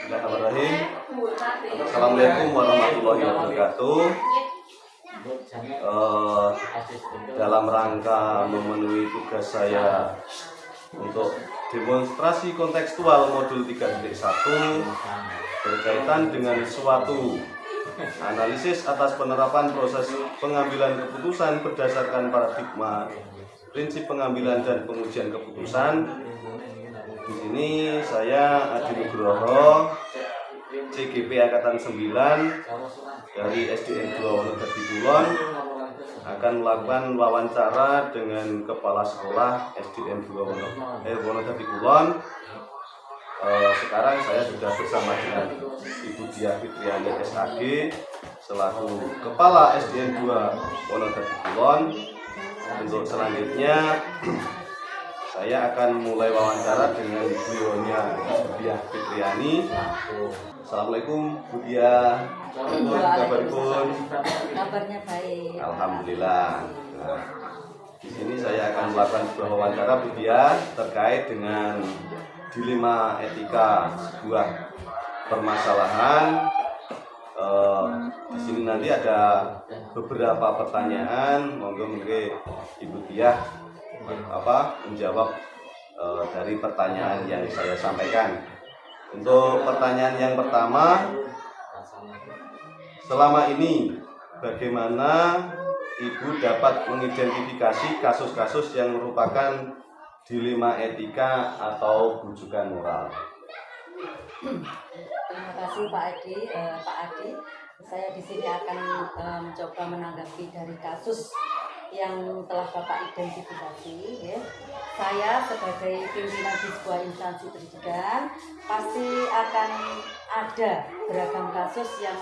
Bismillahirrahmanirrahim. Assalamualaikum warahmatullahi wabarakatuh. Dalam rangka memenuhi tugas saya untuk demonstrasi kontekstual modul 3.1 berkaitan dengan suatu analisis atas penerapan proses pengambilan keputusan berdasarkan paradigma prinsip pengambilan dan pengujian keputusan. Di sini saya Adi Nugroho, CGP Angkatan 9 dari SDN 2 Wonodadi Kulon, akan melakukan wawancara dengan Kepala Sekolah SDN 2 Wonodadi Kulon. Sekarang saya sudah bersama dengan Ibu Diah Fitriani SAG selaku Kepala SDN 2 Wonodadi Kulon. Untuk selanjutnya saya akan mulai wawancara dengan beliaunya Ibu Diah Fitriani. Assalamualaikum Bu Diah. Kabarnya baik. Alhamdulillah. Nah, di sini saya akan melakukan sebuah wawancara Bu Diah terkait dengan dilema etika sebuah permasalahan. Di sini nanti ada beberapa pertanyaan. Monggo Ibu Diah menjawab dari pertanyaan yang saya sampaikan. Untuk pertanyaan yang pertama, selama ini bagaimana Ibu dapat mengidentifikasi kasus-kasus yang merupakan dilema etika atau bujukan moral? Terima kasih Pak Adi. Saya di sini akan mencoba menanggapi dari kasus yang telah Bapak identifikasi. Ya. Saya sebagai pimpinan di sebuah instansi pendidikan pasti akan ada beragam kasus yang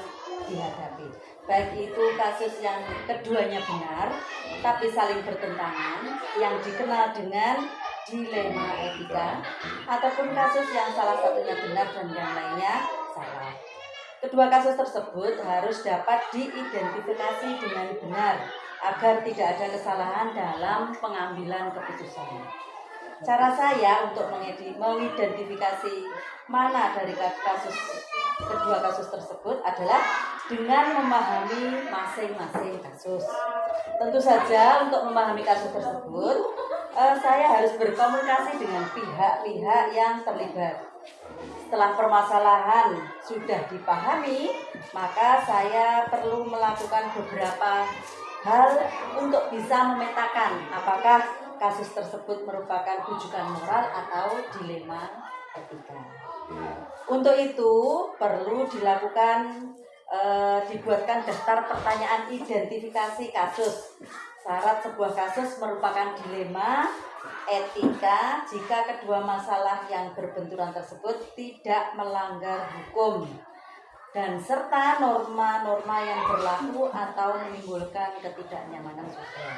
dihadapi. Baik itu kasus yang keduanya benar tapi saling bertentangan, yang dikenal dengan dilema etika, ataupun kasus yang salah satunya benar dan yang lainnya salah. Kedua kasus tersebut harus dapat diidentifikasi dengan benar agar tidak ada kesalahan dalam pengambilan keputusan. Cara saya untuk mengidentifikasi mana dari kedua kasus tersebut adalah dengan memahami masing-masing kasus. Tentu saja untuk memahami kasus tersebut, saya harus berkomunikasi dengan pihak-pihak yang terlibat. Setelah permasalahan sudah dipahami, maka saya perlu melakukan beberapa hal untuk bisa memetakan apakah kasus tersebut merupakan bujukan moral atau dilema etika. Untuk itu perlu dibuatkan daftar pertanyaan identifikasi kasus. Syarat sebuah kasus merupakan dilema etika jika kedua masalah yang berbenturan tersebut tidak melanggar hukum dan serta norma-norma yang berlaku atau menimbulkan ketidaknyamanan sosial.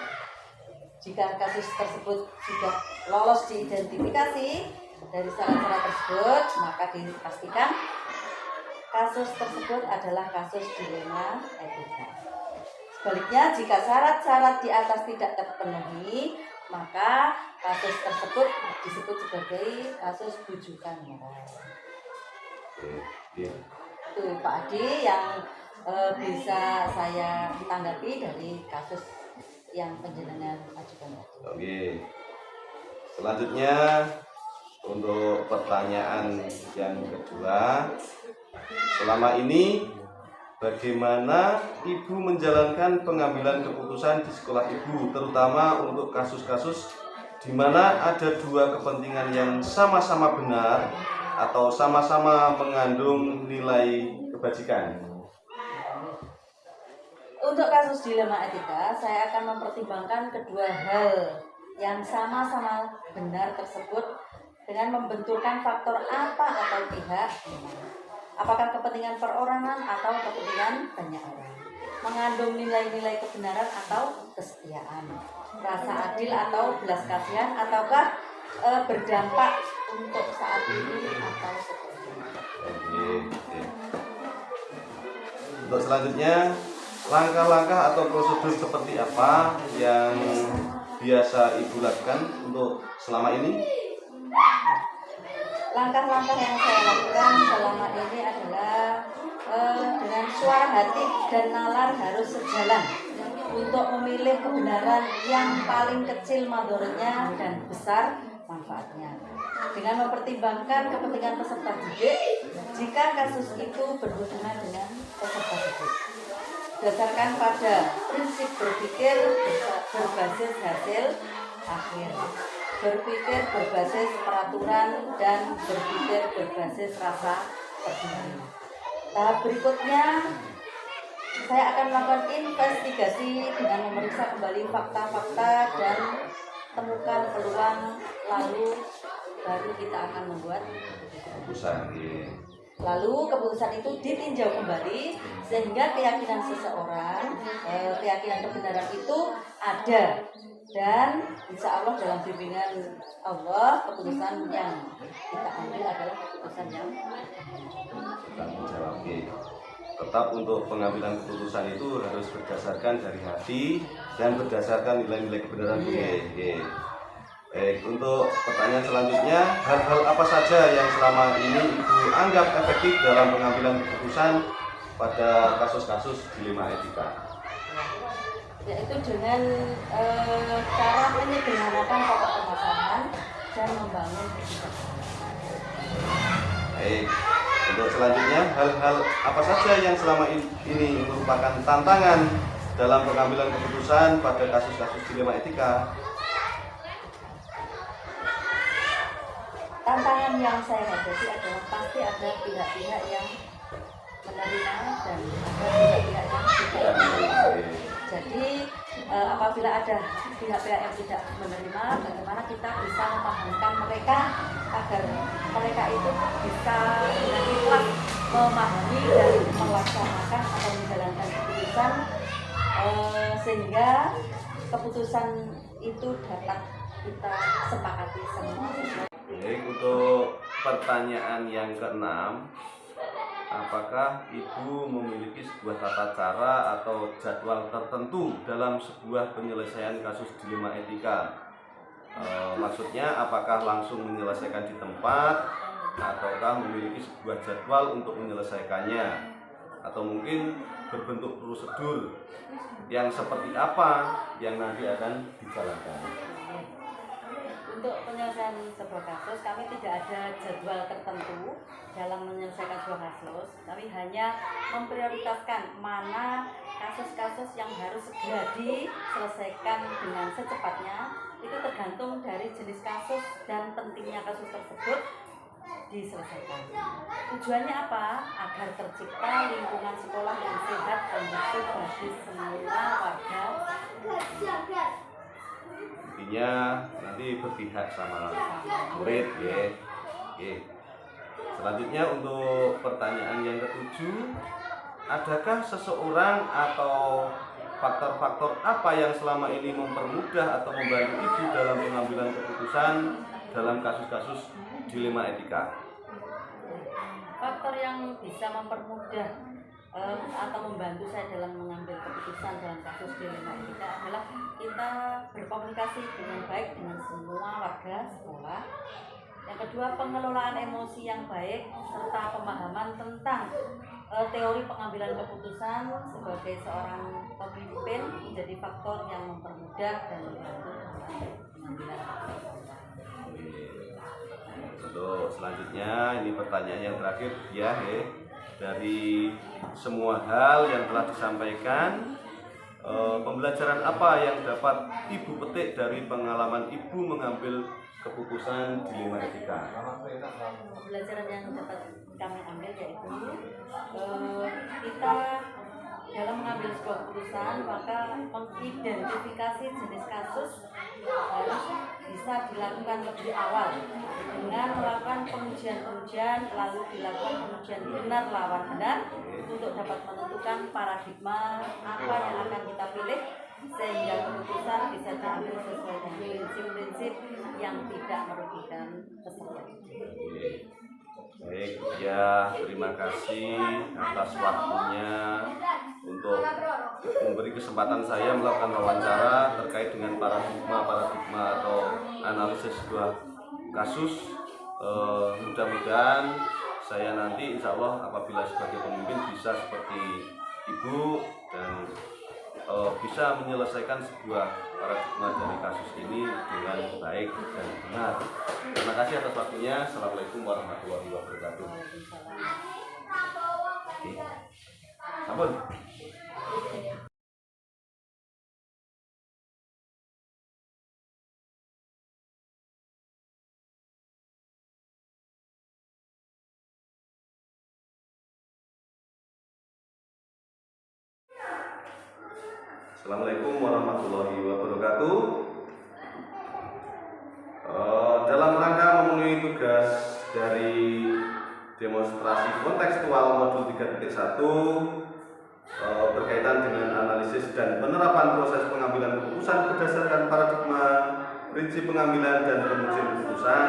Jika kasus tersebut sudah lolos diidentifikasi dari syarat-syarat tersebut, maka dipastikan kasus tersebut adalah kasus dilema etika. Sebaliknya, jika syarat-syarat di atas tidak terpenuhi, maka kasus tersebut disebut sebagai kasus bujukan moral. Itu Pak Adi yang bisa saya tanggapi dari kasus yang penjenengan ajukan. Oke. Selanjutnya untuk pertanyaan yang kedua, selama ini bagaimana Ibu menjalankan pengambilan keputusan di sekolah Ibu, terutama untuk kasus-kasus di mana ada dua kepentingan yang sama-sama benar atau sama-sama mengandung nilai kebajikan? Untuk kasus dilema etika, saya akan mempertimbangkan kedua hal yang sama-sama benar tersebut dengan membenturkan faktor apa atau pihak. Apakah kepentingan perorangan atau kepentingan banyak orang, mengandung nilai-nilai kebenaran atau kesetiaan, rasa adil atau belas kasihan, ataukah berdampak untuk saat ini atau seterusnya. Untuk selanjutnya, langkah-langkah atau prosedur seperti apa yang biasa Ibu lakukan untuk selama ini? langkah-langkah yang saya lakukan selama ini adalah dengan suara hati dan nalar harus sejalan untuk memilih kebenaran yang paling kecil madorotnya dan besar manfaatnya, dengan mempertimbangkan kepentingan peserta didik jika kasus itu berhubungan dengan peserta didik, berdasarkan pada prinsip berpikir berbasis hasil akhir, berpikir berbasis peraturan, dan berpikir berbasis rasa peduli. Tahap berikutnya, saya akan melakukan investigasi dengan memeriksa kembali fakta-fakta dan temukan peluang, lalu baru kita akan membuat keputusan. Lalu keputusan itu ditinjau kembali sehingga keyakinan seseorang, keyakinan kebenaran itu ada, dan insya Allah dalam bimbingan Allah keputusan yang kita ambil adalah keputusan yang Jawab. Tetap untuk pengambilan keputusan itu harus berdasarkan dari hati dan berdasarkan nilai-nilai kebenaran. Baik, untuk pertanyaan selanjutnya, hal-hal apa saja yang selama ini Ibu anggap efektif dalam pengambilan keputusan pada kasus-kasus dilema etika? yaitu dengan cara menyederhanakan pokok permasalahan dan membangun kebijakan. Baik, untuk selanjutnya, hal-hal apa saja yang selama ini merupakan tantangan dalam pengambilan keputusan pada kasus-kasus dilema etika? Tantangan yang saya hadapi adalah pasti ada pihak-pihak yang menerima dan ada pihak-pihak yang tidak menerima. Jadi apabila ada pihak-pihak yang tidak menerima, bagaimana kita bisa memahamkan mereka agar mereka itu bisa dengan ikhlas memahami dan melaksanakan atau menjalankan keputusan, sehingga keputusan itu dapat kita sepakati semua. Baik, untuk pertanyaan yang keenam, apakah Ibu memiliki sebuah tata cara atau jadwal tertentu dalam sebuah penyelesaian kasus dilema etika? Maksudnya, apakah langsung menyelesaikan di tempat, ataukah memiliki sebuah jadwal untuk menyelesaikannya, atau mungkin berbentuk prosedur yang seperti apa yang nanti akan dijalankan? Untuk penyelesaian sebuah kasus, kami tidak ada jadwal tertentu dalam menyelesaikan sebuah kasus. Kami hanya memprioritaskan mana kasus-kasus yang harus segera diselesaikan dengan secepatnya. Itu tergantung dari jenis kasus dan pentingnya kasus tersebut diselesaikan. Tujuannya apa? Agar tercipta lingkungan sekolah yang sehat dan kondusif bagi semua warga. Intinya nanti berpihak sama murid, ya. Oke. Selanjutnya, untuk pertanyaan yang ketujuh, adakah seseorang atau faktor-faktor apa yang selama ini mempermudah atau membantu Ibu dalam pengambilan keputusan dalam kasus-kasus dilema etika? Faktor yang bisa mempermudah atau membantu saya dalam mengambil keputusan dalam kasus dilema etika adalah kita berkomunikasi dengan baik dengan semua warga sekolah. Yang kedua, pengelolaan emosi yang baik serta pemahaman tentang teori pengambilan keputusan sebagai seorang pemimpin menjadi faktor yang mempermudah dan membantu pengambilan keputusan. Untuk selanjutnya, ini pertanyaan yang terakhir, ya. Dari semua hal yang telah disampaikan, pembelajaran apa yang dapat Ibu petik dari pengalaman Ibu mengambil keputusan dilema etika? Pembelajaran yang dapat kami ambil yaitu kita dalam mengambil sebuah keputusan maka mengidentifikasi jenis kasus harus bisa dilakukan lebih awal dengan melakukan pengujian-pengujian, lalu dilakukan pengujian benar lawan benar untuk dapat menentukan paradigma apa yang akan kita pilih sehingga keputusan bisa diambil sesuai dengan prinsip-prinsip yang tidak merugikan peserta. Baik, ya, terima kasih atas waktunya untuk memberi kesempatan saya melakukan wawancara terkait dengan paradigma atau analisis sebuah kasus. Mudah-mudahan mudah-mudahan saya nanti insya Allah apabila sebagai pemimpin bisa seperti Ibu dan bisa menyelesaikan sebuah paradigma dari kasus ini dengan baik dan benar. Terima kasih atas waktunya. Assalamualaikum warahmatullahi wabarakatuh. Oke. Ampun. Assalamualaikum warahmatullahi wabarakatuh. Dalam rangka memenuhi tugas dari demonstrasi kontekstual modul 3.1 berkaitan dengan analisis dan penerapan proses pengambilan keputusan berdasarkan paradigma prinsip pengambilan dan pemujian keputusan.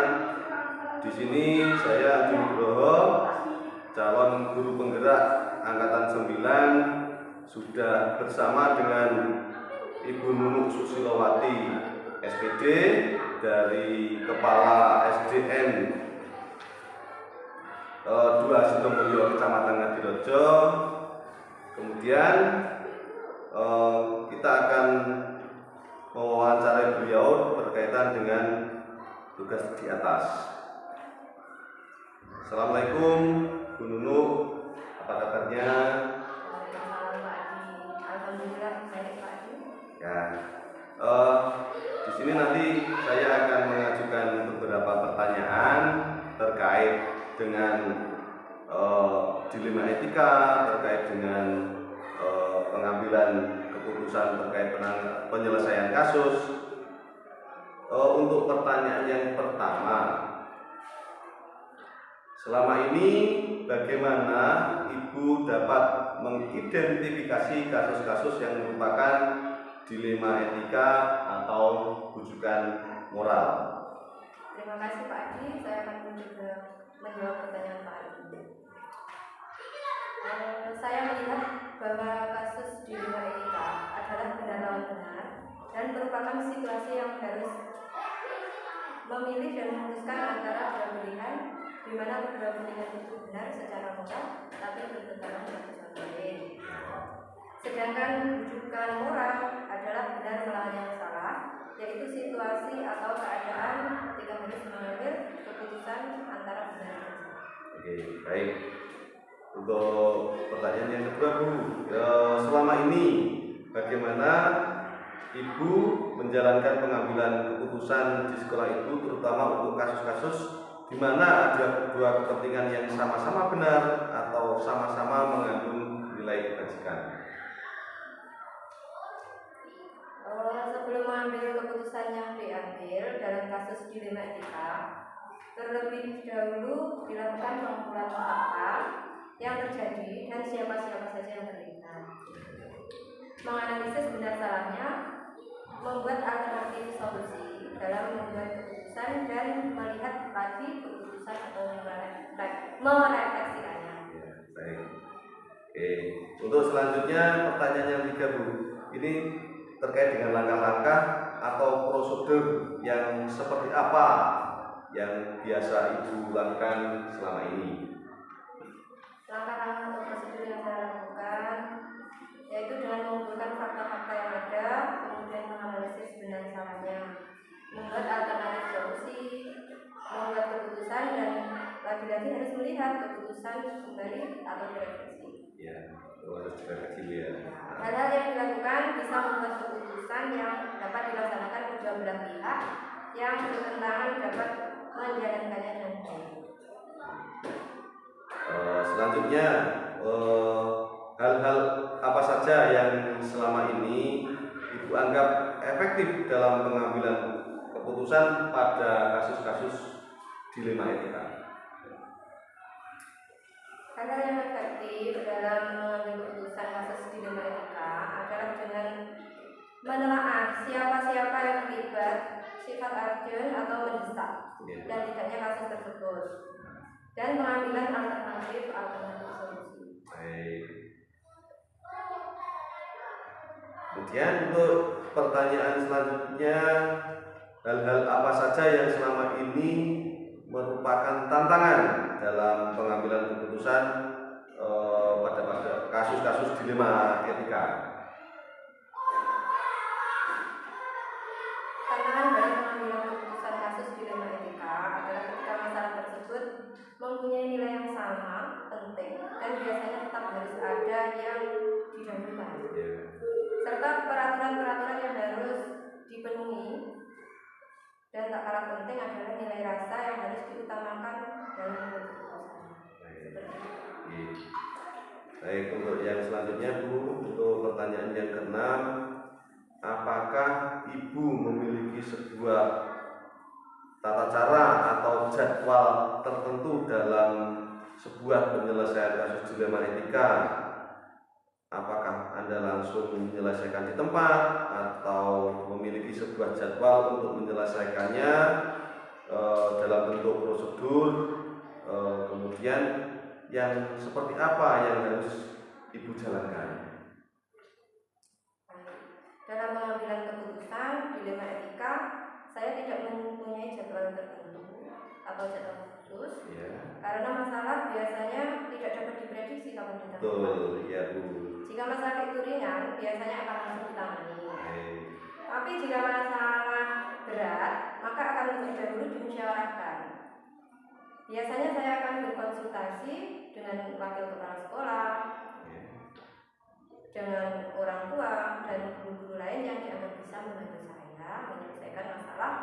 Di sini saya Adi Nugroho, calon guru penggerak angkatan 9, sudah bersama dengan Ibu Nunuk Susilowati SPD dari Kepala SDN 2 Sidomulyo Kecamatan Ngadirejo. Kemudian kita akan mewawancarai beliau berkaitan dengan tugas di atas. Assalamualaikum Bu Nunuk, apa kabarnya? Ya, di sini nanti saya akan mengajukan beberapa pertanyaan terkait dengan dilema etika, terkait dengan pengambilan keputusan terkait penyelesaian kasus. Untuk pertanyaan yang pertama, selama ini bagaimana Ibu dapat mengidentifikasi kasus-kasus yang merupakan dilema etika atau rujukan moral? Terima kasih Pak Adi, saya akan mencoba menjawab pertanyaan Pak Adi. Saya melihat bahwa kasus dilema etika adalah benar lawan benar dan merupakan situasi yang harus memilih dan memutuskan antara dua pilihan, di mana kedua pilihan itu benar secara moral, tapi bertentangan satu sama lain. Sedangkan rujukan moral adalah benar melawan yang salah, yaitu situasi atau keadaan ketika harus mengambil keputusan antara benar dan salah. Oke, baik. Untuk pertanyaan yang kedua, Bu, selama ini bagaimana Ibu menjalankan pengambilan keputusan di sekolah itu, terutama untuk kasus-kasus di mana ada dua kepentingan yang sama-sama benar atau sama-sama mengandung nilai kebajikan? Sebelum mengambil keputusan yang diambil dalam kasus dilema etika, terlebih dahulu dilakukan pengumpulan fakta yang terjadi dan siapa-siapa saja yang terlibat. Menganalisis benar salahnya, membuat alternatif solusi dalam membuat keputusan dan melihat lagi keputusan atau merefleksikannya. Ya, baik. Oke, untuk selanjutnya pertanyaan yang ketiga, Bu. Ini terkait dengan langkah-langkah atau prosedur yang seperti apa yang biasa Ibu lakukan selama ini? Langkah-langkah atau prosedur yang saya lakukan yaitu dengan mengumpulkan fakta-fakta yang ada, kemudian menganalisis benar salahnya, membuat alternatif solusi, membuat keputusan, dan lagi-lagi harus melihat keputusan kembali atau direvisi. Ya, harus direvisi ya. Hal-hal yang dilakukan bisa membuat keputusan yang dapat dilaksanakan kedua belah pihak, yang bertentangan dapat menjalankannya dengan baik. Selanjutnya, hal-hal apa saja yang selama ini Ibu anggap efektif dalam pengambilan keputusan pada kasus-kasus dilema etika? Hal-hal yang efektif dalam mengambil keputusan kasus dilema etika adalah dengan menelaah siapa-siapa yang terlibat, sifat urgent atau mendesak, dan tidaknya kasus tersebut, dan pengambilan alternatif solusi. Baik. Kemudian untuk pertanyaan selanjutnya, hal-hal apa saja yang selama ini merupakan tantangan dalam pengambilan keputusan pada kasus-kasus dilema etika. Tantangan dalam pengambilan keputusan kasus dilema etika adalah ketika masalah tersebut mempunyai nilai yang sama, penting, dan biasanya tetap harus ada yang didahulukan. Serta peraturan-peraturan yang harus dipenuhi, dan tak kalah penting adalah nilai rasa yang harus diutamakan dalam membuat keputusan. Baik, untuk yang selanjutnya Bu, untuk pertanyaan yang keenam, apakah Ibu memiliki sebuah tata cara atau jadwal tertentu dalam sebuah penyelesaian kasus dilema etika? Apakah Anda langsung menyelesaikan di tempat atau memiliki sebuah jadwal untuk menyelesaikannya dalam bentuk prosedur, kemudian yang seperti apa yang harus Ibu jalankan? Dalam pengambilan keputusan dilema etika, saya tidak mempunyai jadwal tertentu atau jadwal khusus, karena masalah biasanya tidak dapat diprediksi kapan datang. Betul, ya Bu. Jika masalah itu ringan, biasanya akan langsung ditangani. Tapi jika masalah berat, maka akan lebih dahulu dimusyawarahkan. Biasanya saya akan berkonsultasi dengan wakil kepala sekolah, dengan orang tua dan guru-guru lain yang dianggap bisa membantu saya menyelesaikan masalah